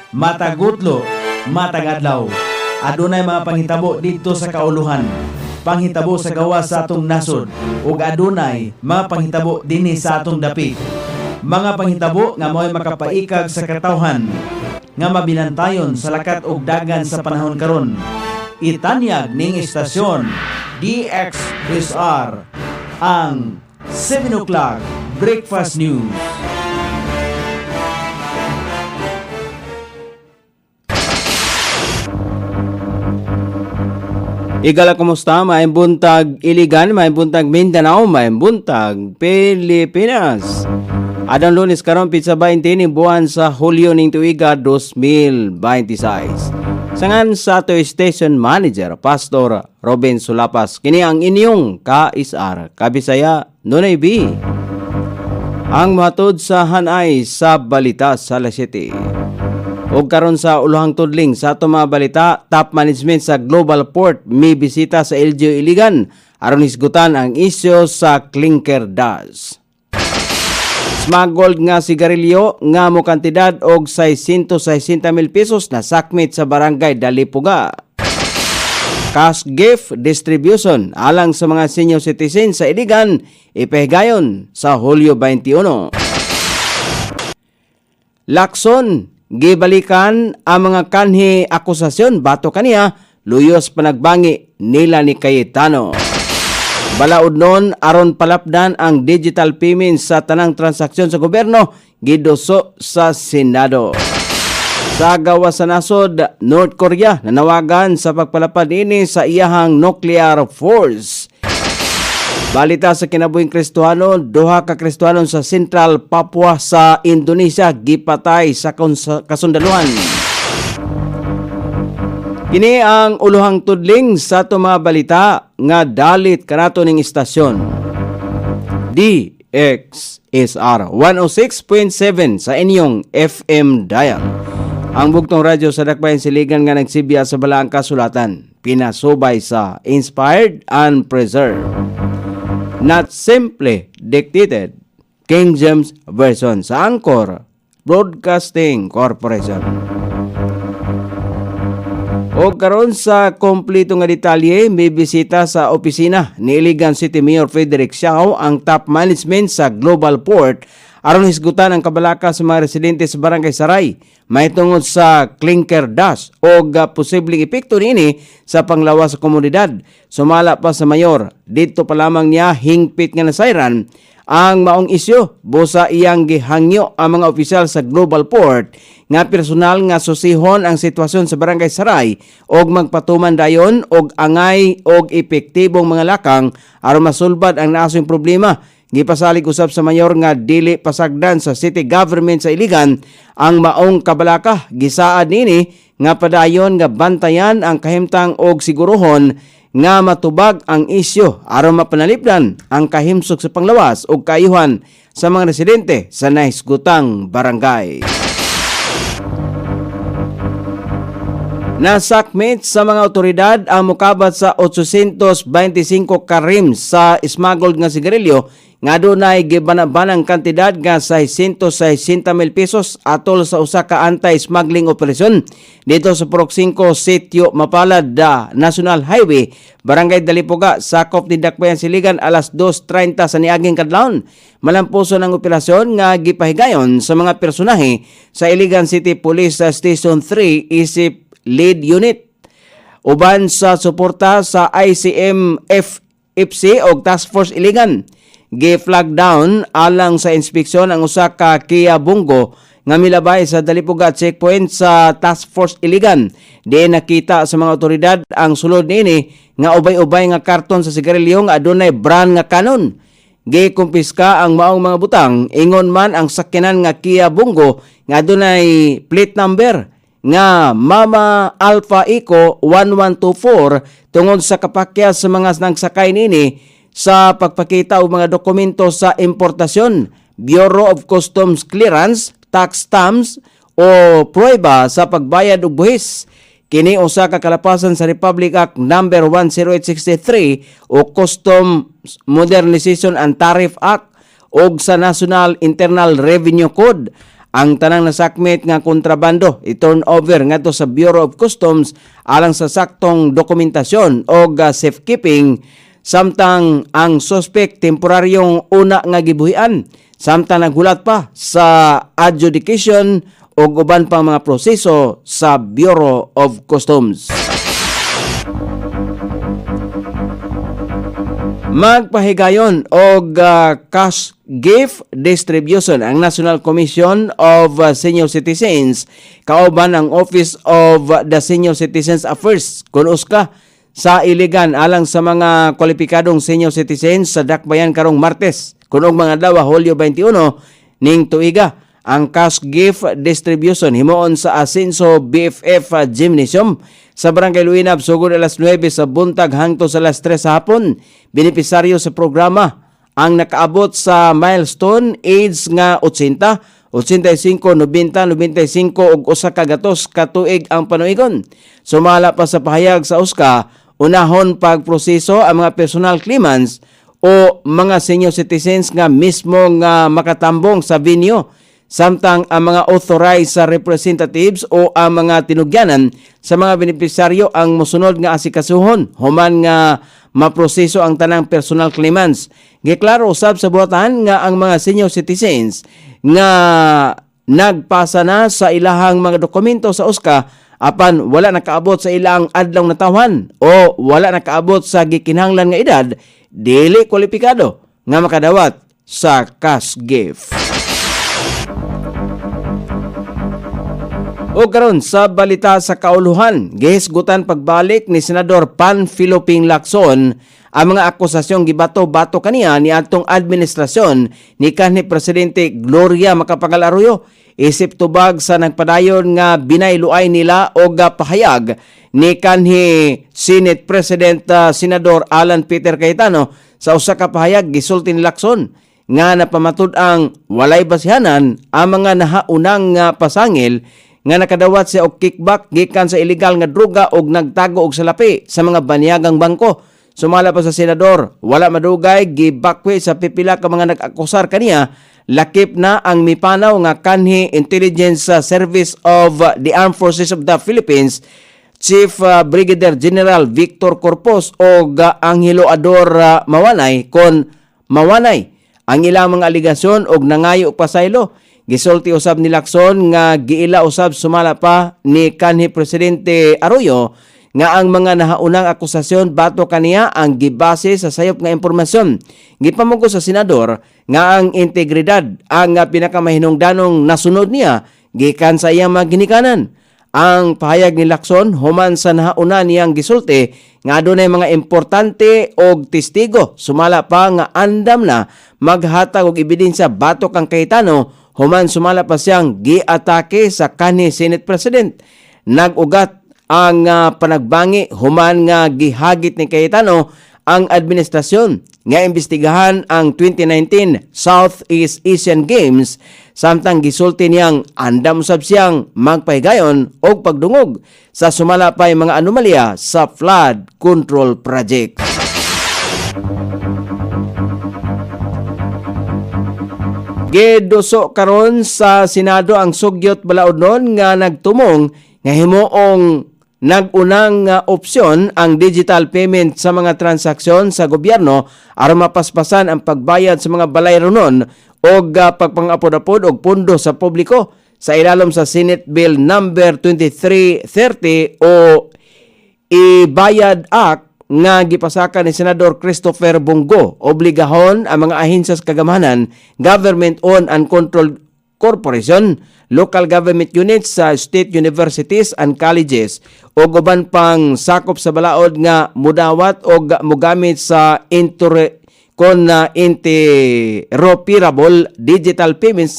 matagutlo, matagadlaw. Adunay mga panghitabo dito sa kauluhan, panghitabo sa gawas sa atong nasod, ug adunay mga panghitabo dinhi sa atong dapit. Mga panghitabo nga mo'y makapaikag sa katawhan, nga mabinantayon sa lakat ug dagan sa panahon karon. Itanyag ning istasyon DXSR ang 7 o'clock Breakfast News. Igala, kumusta? Maayong buntag Iligan, maayong buntag Mindanao, maayong buntag Pilipinas. Adang Lunes karon pizza 20 ni buwan sa Hulyo ning tuiga 2026. Sangan sa ato station manager Pastor Robin Sulapas, kini ang inyong KSR Kabisaya Nunay B. Ang matod sa hanay sa balita sa La City. O karon sa ulohang tudling sa ato mga balita, top management sa Global Port may bisita sa LGU Iligan aron hisgutan ang isyu sa clinker dust. Smuggled nga sigarilyo nga mo kantidad og 660,000 pesos na sakmit sa barangay Dalipuga. Cash gift distribution alang sa mga senior citizens sa Iligan ipahigayon sa Hulyo 21. Lakson, gibalikan ang mga kanhi akusasyon bato kaniya luyos panagbangi nila ni Cayetano. Balaod nun aron palapdan ang digital payments sa tanang transaksyon sa gobyerno giduso sa Senado. Sa gawas sa nasod, North Korea nanawagan sa pagpalapad ini sa iyahang nuclear force. Balita sa kinabuhing Kristohano, duha ka Kristohano sa Central Papua sa Indonesia gipatay sa kasundaluhan. Kini ang ulohang tudling sa ato mga balita nga dalit kanato ning istasyon. DXSR 106.7 sa inyong FM dial. Ang bugtong radyo sa dakbayan siligan nga nagsibya sa balaang kasulatan, pinasubay sa Inspired and Preserved. Not simply dictated. King James Version sa Anchor Broadcasting Corporation. O karon sa kompleto nga detalye, may bisita sa opisina ni Iligan City Mayor Frederick Siao ang top management sa Global Port aron hisgutan ang kabalaka sa mga residente sa Barangay Saray mahitungod sa clinker dust o posibleng epekto niini sa panglawas sa komunidad. Sumala pa sa mayor, dito pa lamang niya hingpit nga nasayran ang maong isyu busa iyang gihangyo ang mga opisyal sa Global Port nga personal nga susihon ang sitwasyon sa Barangay Saray og magpatuman dayon og angay og epektibong mga lakang aron masulbad ang nasong problema. Gipasalig usab sa mayor nga dili pasagdan sa city government sa Iligan ang maong kabalaka. Gisaad nini nga padayon nga bantayan ang kahimtang og sigurohon nga matubag ang isyu aron mapanalipdan ang kahimsok sa panglawas o kaayuhan sa mga residente sa nahisgutang barangay. Nasakmit sa mga otoridad ang mukabat sa 825 karims sa smuggled nga sigarilyo nga dunay gibanabanang kantidad nga 660,000 pesos atol sa usa ka anti-smuggling operasyon dito sa Purok 5 Sitio Mapalad National Highway, Barangay Dalipuga, sakop ni Dakbayan Siligan alas 2:30 sa niaging kadlawon. Malampuson ang operasyon nga gipahigayon sa mga personahe sa Iligan City Police Station 3 isip lead unit uban sa suporta sa ICM FC o Task Force Iligan. Gi-flag down alang sa inspeksyon ang usa ka Kia Bungo nga milabay sa Dalipuga checkpoint sa Task Force Iligan. Di nakita sa mga otoridad ang sulod nini nga ubay-ubay nga karton sa sigarilyo nga adunay brand nga Canon. Gikumpiska ang maong mga butang, ingon man ang sakyanan nga Kia Bungo nga adunay plate number nga Mama Alpha Eco 1124 tungod sa kapakyas sa mga nagsakay nini sa pagpakita og mga dokumento sa importasyon, Bureau of Customs Clearance, tax stamps o prueba sa pagbayad og buhis. Kini usa ka kalapasan sa Republic Act No. 10863 o Customs Modernization and Tariff Act o sa National Internal Revenue Code. ang tanang nasakmit nga kontrabando i-turn over ngadto sa Bureau of Customs alang sa saktong dokumentasyon o safekeeping, samtang ang suspect temporaryong una nga gibuhian, samtang naghulat pa sa adjudication o uban pang mga proseso sa Bureau of Customs. Magpahigayon og cash gift distribution ang National Commission of Senior Citizens kauban ang Office of the Senior Citizens Affairs KONUSCA sa iligan alang sa mga kwalipikadong senior citizens sa Dakbayan karong Martes kunog mga adlaw Hulyo 21 ning tuiga. Ang cash gift distribution himuon sa Asenso BFF Gymnasium sa Barangay Luinab sugod alas 9 sa buntag hangtod sa alas 3 sa hapon. Benepisaryo sa programa ang nakaabot sa milestone age nga 80, 85, 90, 95 ug usa ka gatos ka tuig ang panuigon. Sumala pa sa pahayag sa USCA, unahon pagproseso ang mga personal claimants o mga senior citizens nga mismo nga makatambong sa venue, samtang ang mga authorized sa representatives o ang mga tinugyanan sa mga benepisaryo ang mosunod nga asikasuhon human nga maproseso ang tanang personal claimants. Giklaro usab sa buhatan nga ang mga senior citizens nga nagpasa na sa ilahang mga dokumento sa USCA apan wala nakaabot sa ilang adlaw natawhan o wala nakaabot sa gikinahanglan nga edad, dili kwalipikado nga makadawat sa cash gift. O karon sa balita sa kauluhan, gihisgutan pagbalik ni Senador Panfilo Ping Lacson ang mga akusasyong gibato-bato kaniya ni atong administrasyon ni kanhi Presidente Gloria Macapagal Arroyo isip tubag sa nagpadayon nga binayluay nila og pahayag ni kanhi Senate President Senador Alan Peter Cayetano. Sa usa ka pahayag gisulti ni Lacson nga napamatud ang walay basihanan ang mga nahaunang pasangil nga nakadawat siya og kickback gikan sa illegal nga droga og nagtago og salapi sa mga banyagang bangko. Sumala pa sa senador, wala madugay gibakwi sa pipila ka mga nag-akusar kaniya, lakip na ang mipanaw nga kanhi Intelligence Service of the Armed Forces of the Philippines Chief Brigadier General Victor Corpus og Angelo Ador Mawanay kon mawanay ang ilang mga aligasyon og nangayo og pasaylo. Gisulti usab ni Lacson nga giila usab sumala pa ni kanhi Presidente Arroyo nga ang mga nahaunang akusasyon bato kaniya ang gibase sa sayop nga impormasyon. Gipamugo sa senador nga ang integridad ang pinakamahinungdanong nasunod niya gikan sa iyang mga ginikanan. Ang pahayag ni Lacson human sa nahauna niyang gisulti nga adunay mga importante og testigo sumala pa nga andam na maghatag og ebidensya batok ang Cayetano human sumala pa siyang giatake sa kanhi Senate President. Nag-ugat ang panagbangi human nga gihagit ni Cayetano ang administrasyon nga imbestigahan ang 2019 Southeast Asian Games, samtang gisulti niyang andam usab siyang magpahigayon og pagdungog sa sumala pay mga anomalya sa flood control project. Giduso karon sa Senado ang sugyot balaodnon nga nagtumong nga himuong nag-unang opsyon ang digital payment sa mga transaksyon sa gobyerno aron mapaspasan ang pagbayad sa mga balay runon o pagpangapod-apod og pondo sa publiko sa ilalom sa Senate Bill number 2330 o I-Bayad Act nga gipasaka ni Senador Christopher Bongo. Obligahon ang mga ahensya sa kagamanan, government-owned and controlled corporation, local government units sa state universities and colleges o uban pang sakop sa balaod nga mudawat o mugamit sa interoperable digital payment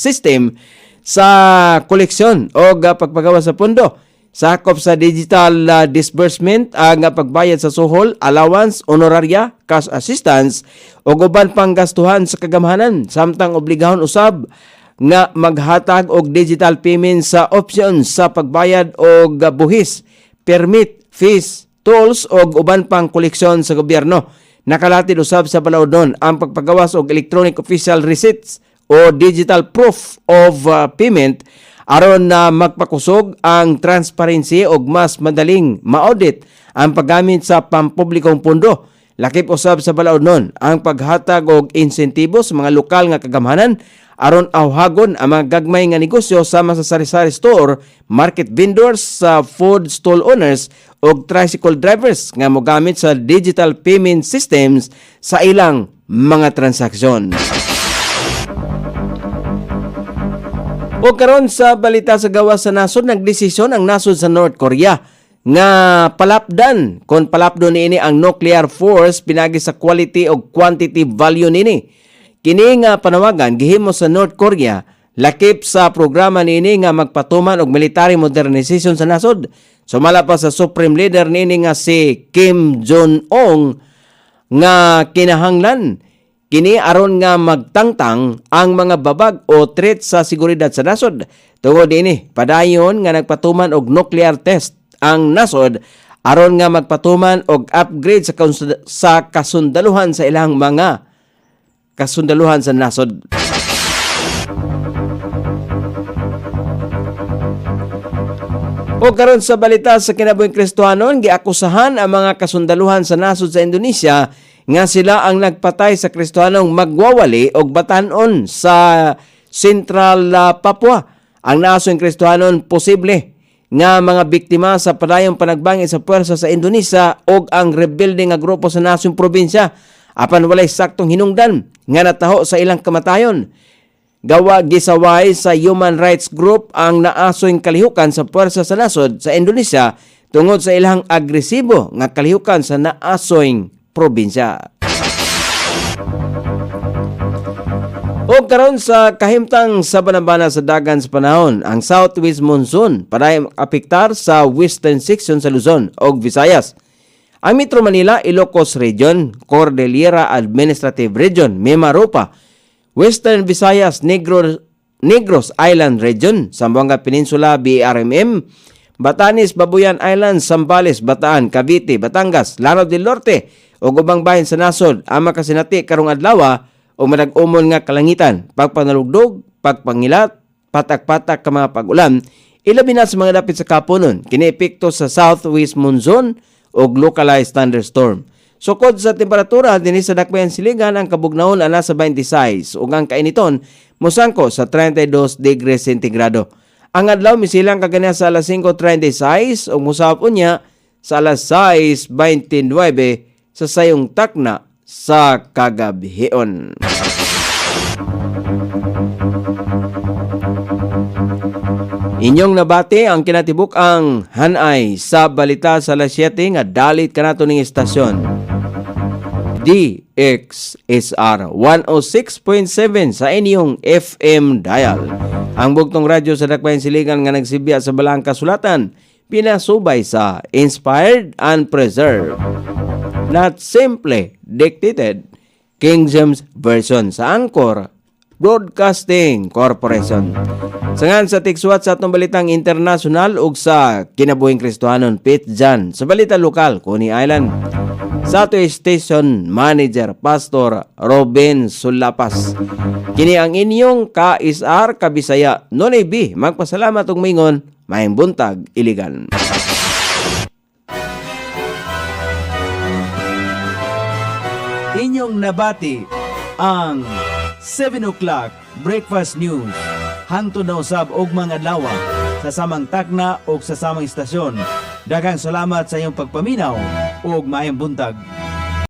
system sa koleksyon o pagpagawa sa pondo. Sakop sa digital disbursement ang pagbayad sa suhol, allowance, honoraria, cash assistance o uban pang gastuhan sa kagamahanan, samtang obligahon usab nga maghatag og digital payment sa options sa pagbayad og buhis, permit, fees, tolls o uban pang koleksyon sa gobyerno. Nakalatid usab sa balaodon ang pagpagawas og electronic official receipts o digital proof of payment aron na magpakusog ang transparency ug mas madaling ma-audit ang paggamit sa pampublikong pondo. Lakip usab sa balaod nun ang paghatag og insentibo sa mga lokal nga kagamhanan aron awhagon ang mga gagmay nga negosyo sama sa sari-sari store, market vendors, food stall owners ug tricycle drivers nga mogamit sa digital payment systems sa ilang mga transaksyon. O karon sa balita sa gawas sa nasod, nagdesisyon ang nasod sa North Korea nga palapdan kon palapdon niini ang nuclear force pinagi sa quality o quantity value nini. Kini nga panawagan gihimo sa North Korea lakip sa programa niini nga magpatuman og military modernization sa nasod. Sumala pa sa supreme leader niini nga si Kim Jong-un nga kinahanglan kini aron nga magtangtang ang mga babag o threat sa seguridad sa nasod. Tungod ini padayon nga nagpatuman og nuclear test ang nasod aron nga magpatuman og upgrade sa kasundaluhan sa ilang mga kasundaluhan sa nasod. O karon sa balita sa kinabuhing Kristohanon, giakusahan ang mga kasundaluhan sa nasod sa Indonesia nga sila ang nagpatay sa Kristohanong magwawali og batan-on sa Central Papua. Ang nasong Kristohanon posible nga mga biktima sa padayong panagbangi sa puwersa sa Indonesia og ang rebelde nga grupo sa nasong probinsya apan walay saktong hinungdan nga nataho sa ilang kamatayon. Gawa gisaway sa human rights group ang naasoing kalihukan sa puwersa sa nasod sa Indonesia tungod sa ilang agresibo nga kalihukan sa naasoing probinsya. O karon sa kahimtang sa banabana sa dagan sa panahon, ang southwest monsoon paday apektar sa western section sa Luzon o Visayas. Ang Metro Manila, Ilocos Region, Cordillera Administrative Region, Mimaropa, Western Visayas, Negros Island Region, Zamboanga Peninsula, BRMM, Batanes, Babuyan Island, Zambales, Bataan, Cavite, Batangas, Lanao del Norte, o ubang bahin sa nasod, ang makasinati karong adlaw o manag-umon nga kalangitan, pagpanalugdog, pagpangilat, patak-patak ka mga pag-ulan, ilabi na sa mga dapit sa kapunon, kiniepekto sa southwest monsoon o localized thunderstorm. Sukod sa temperatura, dinis sa dakbayan siligan ang kabugnaon ana sa 26 ug ang kainiton mosangko sa 32 degrees centigrado. Ang adlaw misilang kagana sa alas 5:36 ug mosapon niya sa alas 6:29 sa sayong takna sa kagabihion. Inyong nabati ang kinatibuk ang hanay sa balita sa alas 7 nga dalit kanato ning istasyon. DXSR 106.7 sa inyong FM dial. Ang bugtong radyo sa dakbayan siligan nga nagsibya sa balang kasulatan, pinasubay sa Inspired and Preserved. Not simply dictated, King James Version sa Anchor Broadcasting Corporation. Sangan sa tikswat sa atong balitang internasyonal ug sa kinabuhing Kristohanon Pit Jan sa balita lokal Coney Island. Sa ato station manager Pastor Robin Sulapas. Kini ang inyong KSR Kabisaya Nonay B. Magpasalamat og mingon maayong buntag iligan. Inyong nabati ang 7 o'clock Breakfast News. Hangtod na usab og mga adlaw sa samang takna o sa samang istasyon. Daghang salamat sa iyong pagpaminaw ug maayong buntag.